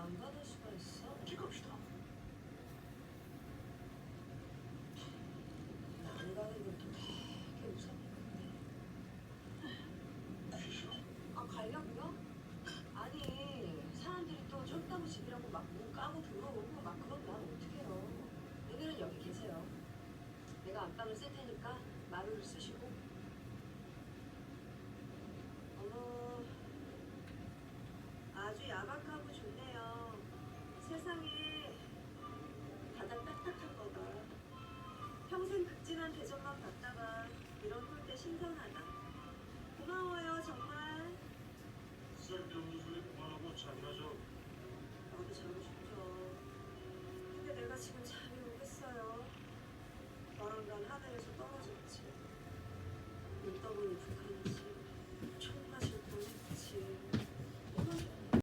안 받을 수가 있어? 기갑시다. 안 가는 것도 되게 우선인데. 귀시오. 아, 가려고요? 아니, 사람들이 또 쫄따구 집이라고 막 문 까고 들어오고 막 그러면 난 어떡해요. 오늘은 여기 계세요. 내가 안방을 쓸 테니까 마루를 쓰시고. 어머, 아주 야박하고 좋네요. 세상에 바닥 딱딱한 거다. 평생 극진한 대접만 받다가 이런 꼴대 신선하다. 고마워요, 정말. 쓸데없는 소리